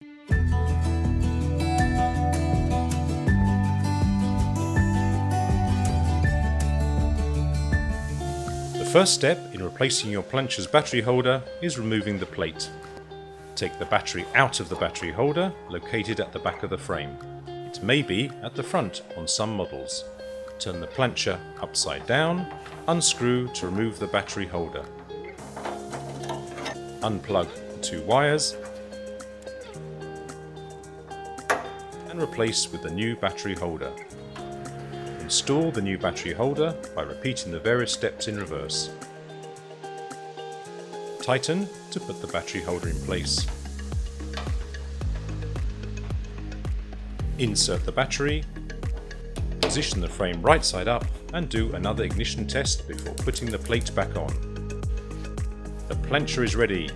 The first step in replacing your Plancha's battery holder is removing the plate. Take the battery out of the battery holder, located at the back of the frame. It may be at the front on some models. Turn the Plancha upside down, unscrew to remove the battery holder. Unplug the two wires and replace with the new battery holder. Install the new battery holder by repeating the various steps in reverse. Tighten to put the battery holder in place. Insert the battery, position the frame right side up and do another ignition test before putting the plate back on. The Plancha is ready.